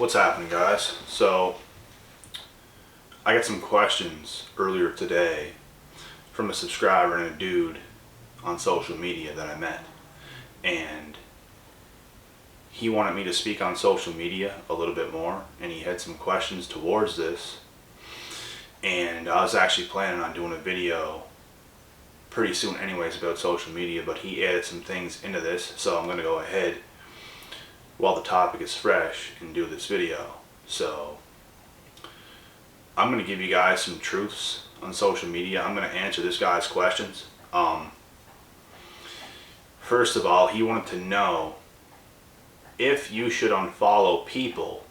What's happening, guys? So I got some questions earlier today from a subscriber and a dude on social media that I met, and he wanted me to speak on social media a little bit more, and he had some questions towards this, and I was actually planning on doing a video pretty soon anyways about social media, but he added some things into this, so I'm going to go ahead while the topic is fresh and do this video. So I'm going to give you guys some truths on social media. I'm going to answer this guy's questions. First of all, he wanted to know if you should unfollow people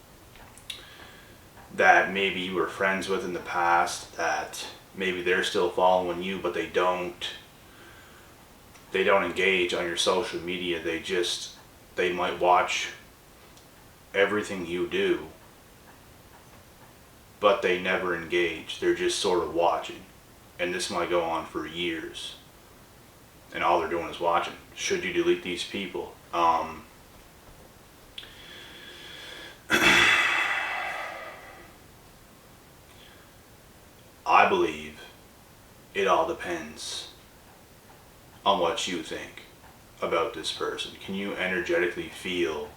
that maybe you were friends with in the past, that maybe they're still following you, but they don't engage on your social media. They might watch everything you do, but they never engage. They're just sort of watching, and this might go on for years, and all they're doing is watching. Should you delete these people? I believe it all depends on what you think about this person. Can you energetically feel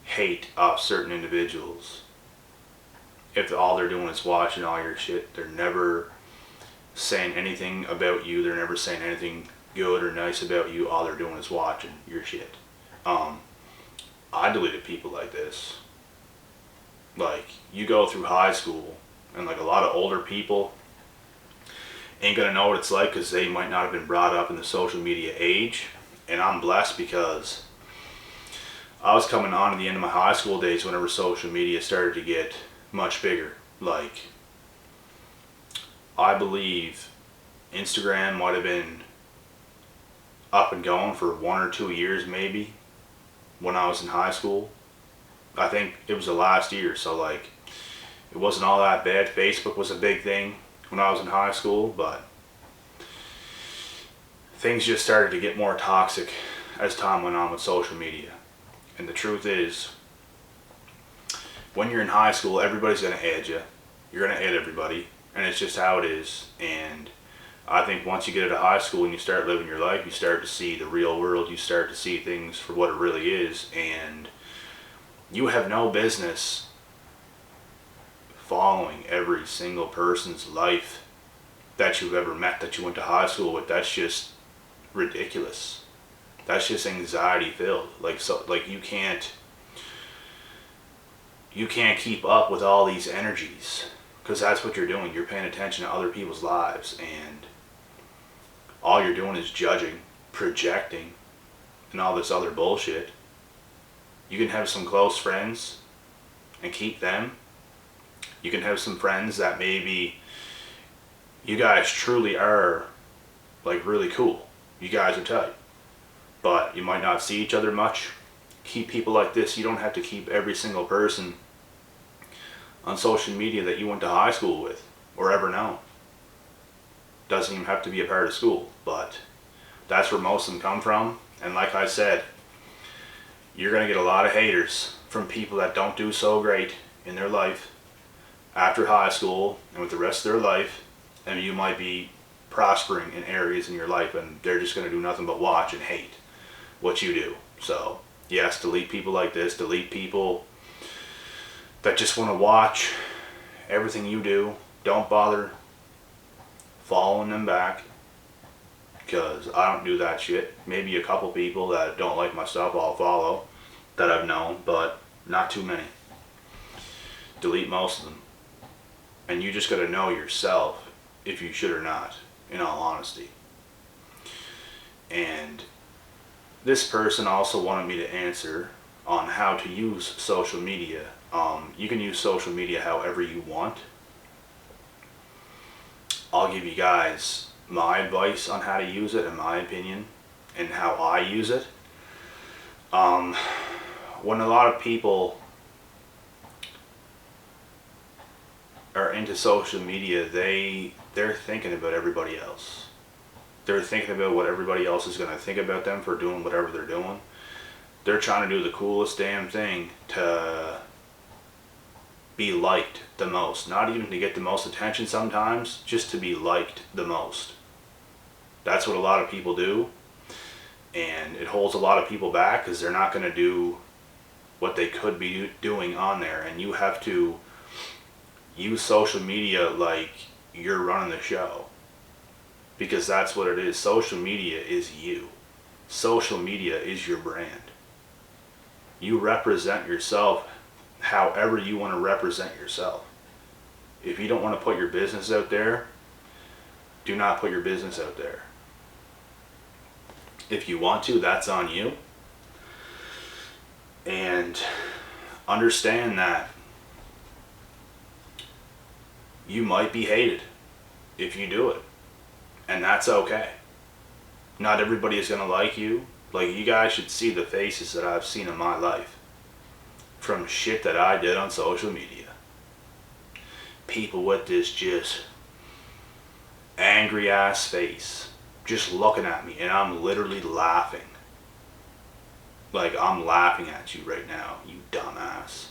hate of certain individuals if all they're doing is watching all your shit? They're never saying anything about you. They're never saying anything good or nice about you. All they're doing is watching your shit. I deleted people like this. Like, you go through high school, and like a lot of older people ain't gonna know what it's like because they might not have been brought up in the social media age. And I'm blessed because I was coming on to the end of my high school days whenever social media started to get much bigger. Like, I believe Instagram might have been up and going for 1 or 2 years maybe when I was in high school. I think it was the last year, so like it wasn't all that bad. Facebook was a big thing when I was in high school, but things just started to get more toxic as time went on with social media. And the truth is, when you're in high school, everybody's going to add you. You're going to add everybody, and it's just how it is. And I think once you get out of high school and you start living your life, you start to see the real world. You start to see things for what it really is, and you have no business following every single person's life that you've ever met, that you went to high school with. That's just ridiculous. That's just anxiety filled. Like you can't keep up with all these energies, because that's what you're doing. You're paying attention to other people's lives, and all you're doing is judging, projecting, and all this other bullshit. You can have some close friends and keep them. You can have some friends that maybe you guys truly are like really cool. You guys are tight, but you might not see each other much. Keep people like this. You don't have to keep every single person on social media that you went to high school with or ever known. Doesn't even have to be a part of school, but that's where most of them come from. And like I said, you're going to get a lot of haters from people that don't do so great in their life after high school and with the rest of their life. And you might be prospering in areas in your life, and they're just going to do nothing but watch and hate what you do. So yes, delete people like this. Delete people that just want to watch everything you do. Don't bother following them back, because I don't do that shit. Maybe a couple people that don't like my stuff I'll follow that I've known, but not too many. Delete most of them. And you just got to know yourself if you should or not, in all honesty. And this person also wanted me to answer on how to use social media. You can use social media however you want. I'll give you guys my advice on how to use it, in my opinion, and how I use it. When a lot of people are into social media, they're thinking about everybody else. They're thinking about what everybody else is going to think about them for doing whatever they're doing. They're trying to do the coolest damn thing to be liked the most. Not even to get the most attention sometimes, just to be liked the most. That's what a lot of people do. And it holds a lot of people back because they're not going to do what they could be doing on there. And you have to use social media like you're running the show. Because that's what it is. Social media is you. Social media is your brand. You represent yourself however you want to represent yourself. If you don't want to put your business out there, do not put your business out there. If you want to, that's on you. And understand that you might be hated if you do it. And that's okay. Not everybody is going to like you. Like, you guys should see the faces that I've seen in my life from shit that I did on social media. People with this just angry ass face just looking at me, and I'm literally laughing. Like, I'm laughing at you right now, you dumbass.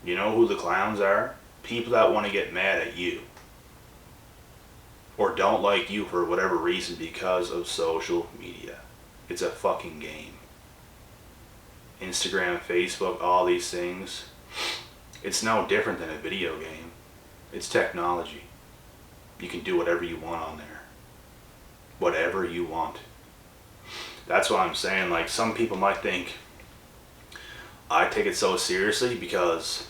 You know who the clowns are? People that want to get mad at you. Or don't like you for whatever reason because of social media. It's a fucking game. Instagram, Facebook, all these things. It's no different than a video game. It's technology. You can do whatever you want on there. Whatever you want. That's what I'm saying. Like, some people might think I take it so seriously because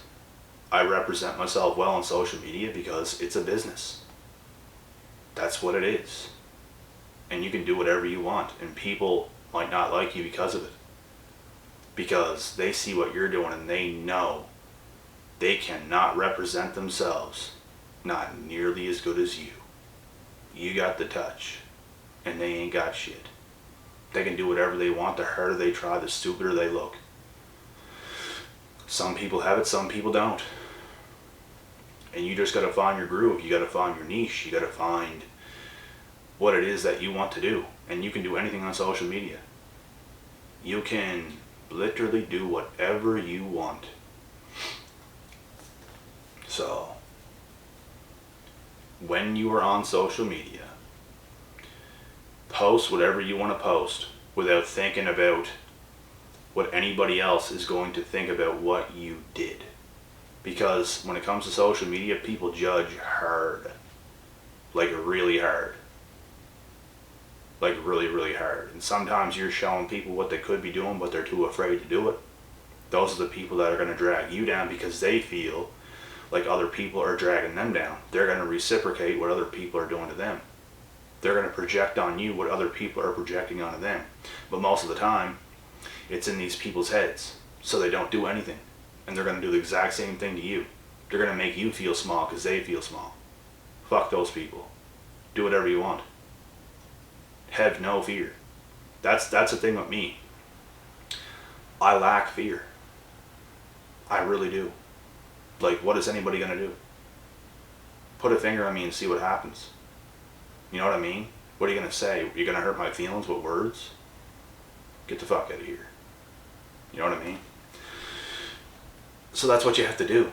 I represent myself well on social media because it's a business. That's what it is. And you can do whatever you want, and people might not like you because of it. Because they see what you're doing and they know they cannot represent themselves not nearly as good as you. You got the touch, and they ain't got shit. They can do whatever they want. The harder they try, the stupider they look. Some people have it, some people don't. And you just gotta find your groove. You gotta find your niche. You gotta find what it is that you want to do. And you can do anything on social media. You can literally do whatever you want. So, when you are on social media, post whatever you want to post without thinking about what anybody else is going to think about what you did. Because when it comes to social media, people judge hard. Like, really hard. Like, really, really hard. And sometimes you're showing people what they could be doing, but they're too afraid to do it. Those are the people that are going to drag you down because they feel like other people are dragging them down. They're going to reciprocate what other people are doing to them. They're going to project on you what other people are projecting onto them. But most of the time, it's in these people's heads. So they don't do anything. And they're going to do the exact same thing to you. They're going to make you feel small because they feel small. Fuck those people. Do whatever you want. Have no fear. That's the thing with me. I lack fear. I really do. Like, what is anybody going to do? Put a finger on me and see what happens. You know what I mean? What are you going to say? You're going to hurt my feelings with words? Get the fuck out of here. You know what I mean? So that's what you have to do.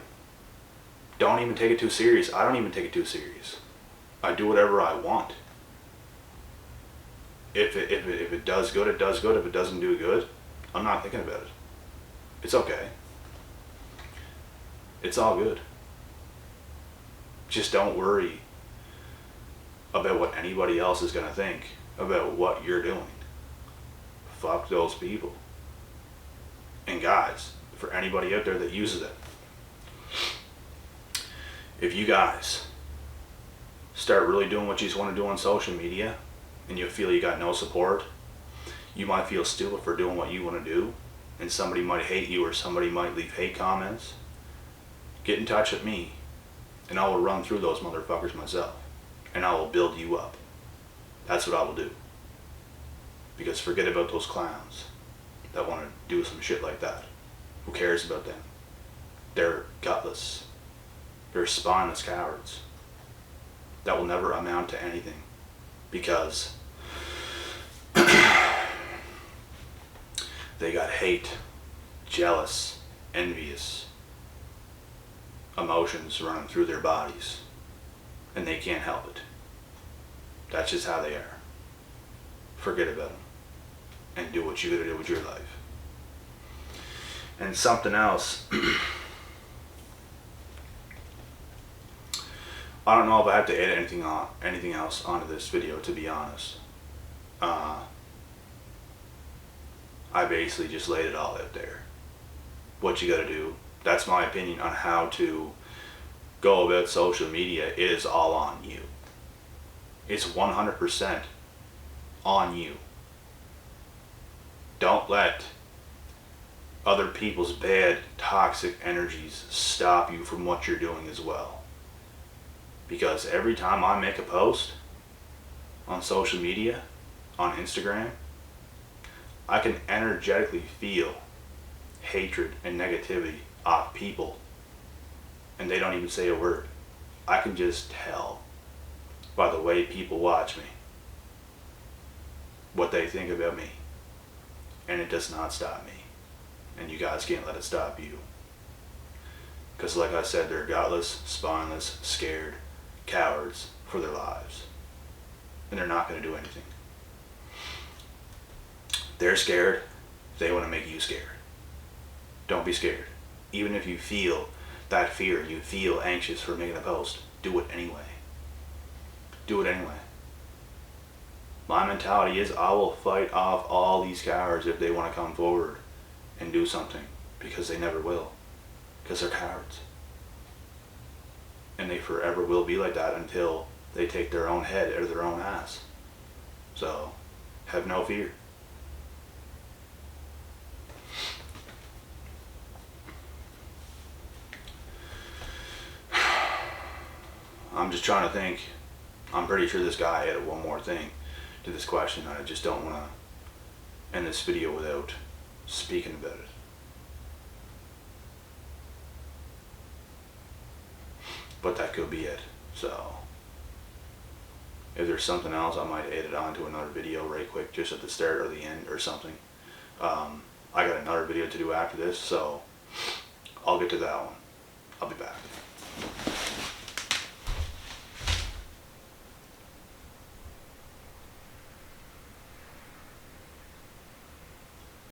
Don't even take it too serious. I don't even take it too serious. I do whatever I want. If it does good, it does good. If it doesn't do good, I'm not thinking about it. It's okay. It's all good. Just don't worry about what anybody else is going to think about what you're doing. Fuck those people. And guys, for anybody out there that uses it, if you guys start really doing what you just want to do on social media and you feel you got no support, you might feel stupid for doing what you want to do, and somebody might hate you or somebody might leave hate comments. Get in touch with me and I will run through those motherfuckers myself and I will build you up. That's what I will do. Because forget about those clowns that want to do some shit like that. Who cares about them? They're gutless. They're spineless cowards that will never amount to anything because they got hate, jealous, envious, emotions running through their bodies, and they can't help it. That's just how they are. Forget about them and do what you gotta do with your life. And something else, I don't know if I have to add anything else onto this video, to be honest. I basically just laid it all out there. What you gotta do. That's my opinion on how to go about social media. It is all on you. It's 100% on you. Don't let other people's bad, toxic energies stop you from what you're doing as well. Because every time I make a post on social media, on Instagram, I can energetically feel hatred and negativity off people, and they don't even say a word. I can just tell by the way people watch me what they think about me, and it does not stop me, and you guys can't let it stop you. Because like I said, they're gutless, spineless, scared cowards for their lives, and they're not going to do anything. They're scared. They want to make you scared. Don't be scared. Even if you feel that fear, you feel anxious for making a post, do it anyway. Do it anyway. My mentality is I will fight off all these cowards if they want to come forward and do something, because they never will. Because they're cowards. And they forever will be like that until they take their own head out of their own ass. So, have no fear. I'm just trying to think. I'm pretty sure this guy added one more thing to this question. I just don't want to end this video without speaking about it. But that could be it. So, if there's something else, I might add it on to another video right quick, just at the start or the end or something. I got another video to do after this, so I'll get to that one. I'll be back.